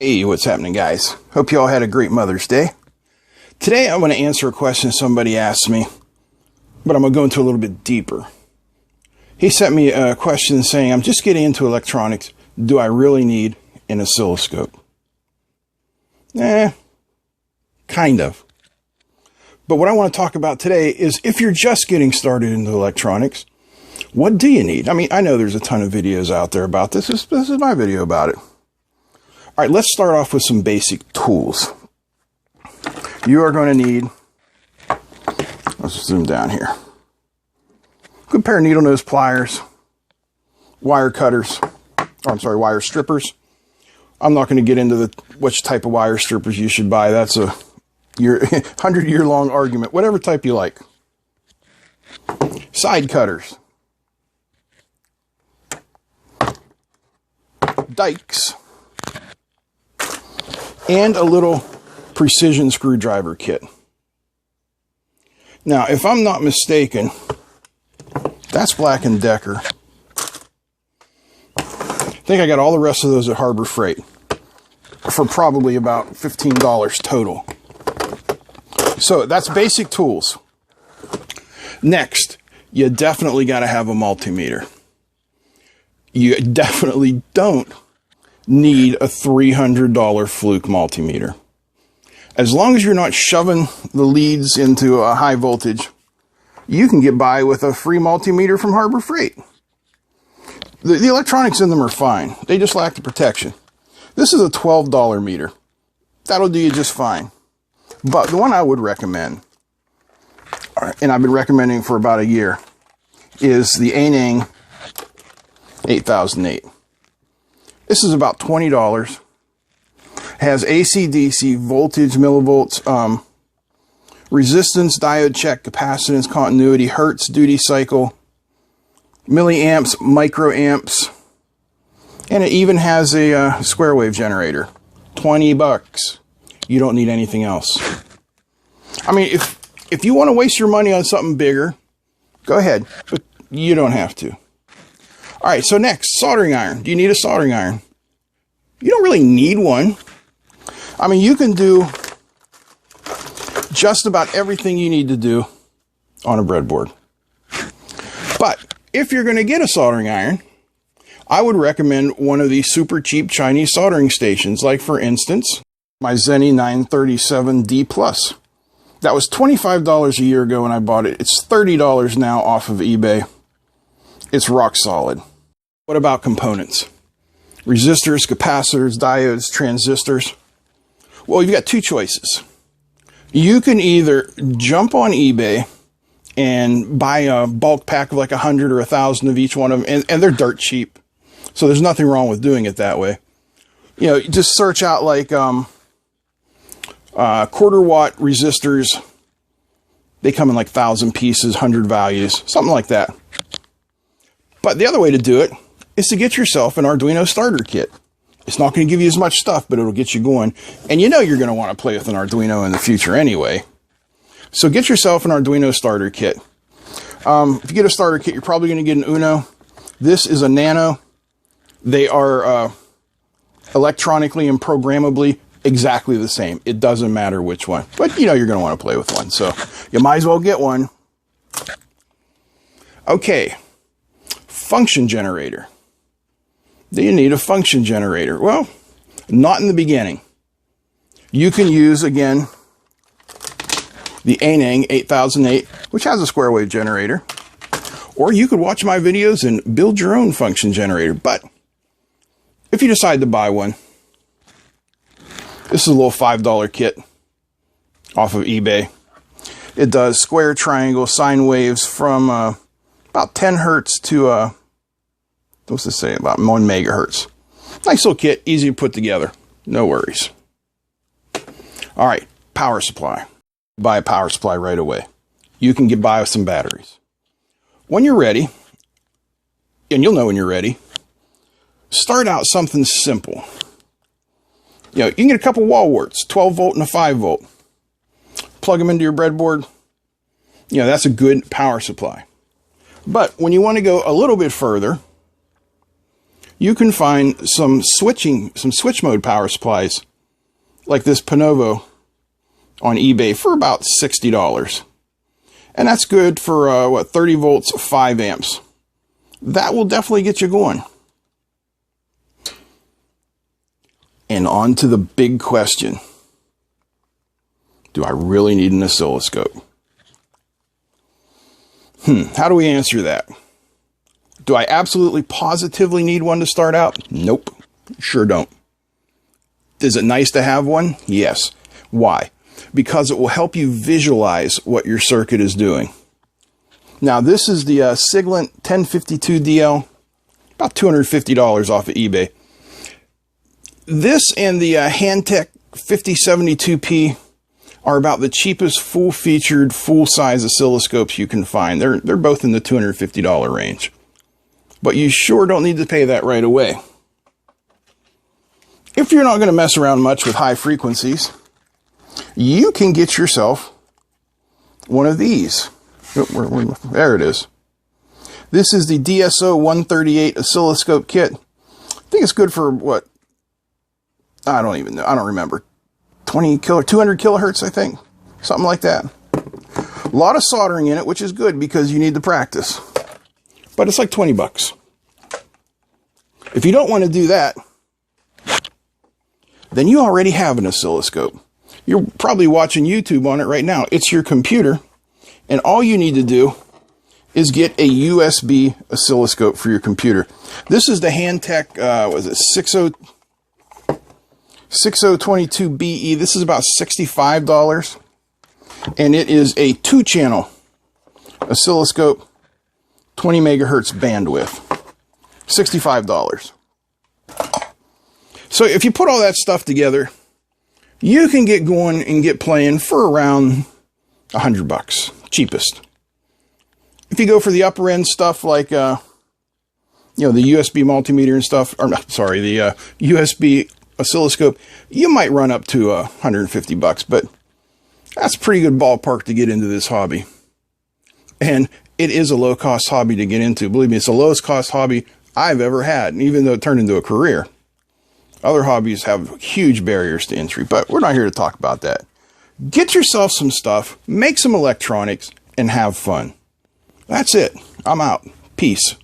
Hey, what's happening, guys? Hope you all had a great Mother's Day. Today I'm going to answer a question somebody asked me, but I'm going to go into a little bit deeper. He sent me a question saying, I'm just getting into electronics. Do I really need an oscilloscope? Kind of. But what I want to talk about today is if you're just getting started into electronics, what do you need? I mean, I know there's a ton of videos out there about this. This is my video about it. All right, let's start off with some basic tools. You are going to need, let's zoom down here. Good pair of needle nose pliers, wire cutters, wire strippers. I'm not going to get into which type of wire strippers you should buy. That's a 100-year-long argument. Whatever type you like. Side cutters. Dikes. And a little precision screwdriver kit. Now, if I'm not mistaken, that's Black & Decker. I think I got all the rest of those at Harbor Freight for probably about $15 total. So that's basic tools. Next, you definitely got to have a multimeter. You definitely don't need a $300 Fluke multimeter. As long as you're not shoving the leads into a high voltage, you can get by with a free multimeter from Harbor Freight. The electronics in them are fine. They just lack the protection. This is a $12 meter. That'll do you just fine. But the one I would recommend, and I've been recommending for about a year, is the Intnl 8008. This is about $20. Has AC/DC, voltage, millivolts, resistance, diode check, capacitance, continuity, hertz, duty cycle, milliamps, microamps, and it even has a square wave generator. $20. You don't need anything else. I mean, if you want to waste your money on something bigger, go ahead, but you don't have to. All right, so next, soldering iron. Do you need a soldering iron? You don't really need one. I mean, you can do just about everything you need to do on a breadboard. But if you're going to get a soldering iron, I would recommend one of these super cheap Chinese soldering stations, like for instance, my Zenny 937D+. That was $25 a year ago when I bought it. It's $30 now off of eBay. It's rock solid. What about components? Resistors, capacitors, diodes, transistors. Well, you've got two choices. You can either jump on eBay and buy a bulk pack of like 100 or 1,000 of each one of them, and they're dirt cheap. So there's nothing wrong with doing it that way. You know, just search out like quarter watt resistors. They come in like 1,000 pieces, 100 values, something like that. But the other way to do it is to get yourself an Arduino starter kit. It's not going to give you as much stuff, but it'll get you going. And you know you're going to want to play with an Arduino in the future anyway. So get yourself an Arduino starter kit. If you get a starter kit, you're probably going to get an Uno. This is a Nano. They are electronically and programmably exactly the same. It doesn't matter which one. But you know you're going to want to play with one. So you might as well get one. Okay. Function generator. Do you need a function generator? Well, not in the beginning. You can use, again, the Intnl 8008, which has a square wave generator. Or you could watch my videos and build your own function generator. But if you decide to buy one, this is a little $5 kit off of eBay. It does square, triangle, sine waves from about 10 hertz to what's this say, about 1 megahertz. Nice little kit, easy to put together. No worries. All right, power supply. Buy a power supply right away. You can get by with some batteries. When you're ready, and you'll know when you're ready, start out something simple. You know, you can get a couple wall warts, 12 volt and a 5 volt. Plug them into your breadboard. You know, that's a good power supply. But when you want to go a little bit further, you can find some switch mode power supplies like this Panovo on eBay for about $60. And that's good for, 30 volts, 5 amps. That will definitely get you going. And on to the big question. Do I really need an oscilloscope? How do we answer that? Do I absolutely positively need one to start out? Nope. Sure don't. Is it nice to have one? Yes. Why? Because it will help you visualize what your circuit is doing. Now, this is the Siglent 1052DL, about $250 off of eBay. This and the Handtech 5072P are about the cheapest full-featured, full-size oscilloscopes you can find. They're both in the $250 range. But you sure don't need to pay that right away. If you're not going to mess around much with high frequencies, you can get yourself one of these. There it is. This is the DSO 138 oscilloscope kit. I think it's good for what? I don't even know. I don't remember. 200 kilohertz, I think. Something like that. A lot of soldering in it, which is good because you need to practice. But it's like 20 bucks. If you don't want to do that, then you already have an oscilloscope. You're probably watching YouTube on it right now. It's your computer, and all you need to do is get a USB oscilloscope for your computer. This is the Handtech, 6022BE. This is about $65, and it is a 2-channel oscilloscope, 20 megahertz bandwidth. $65. So if you put all that stuff together, you can get going and get playing for around $100, cheapest. If you go for the upper end stuff like, the USB multimeter and stuff, or sorry, the USB oscilloscope, you might run up to $150, but that's a pretty good ballpark to get into this hobby. And it is a low-cost hobby to get into. Believe me, it's the lowest cost hobby I've ever had, and even though it turned into a career. Other hobbies have huge barriers to entry, but we're not here to talk about that. Get yourself some stuff, make some electronics, and have fun. That's it. I'm out. Peace.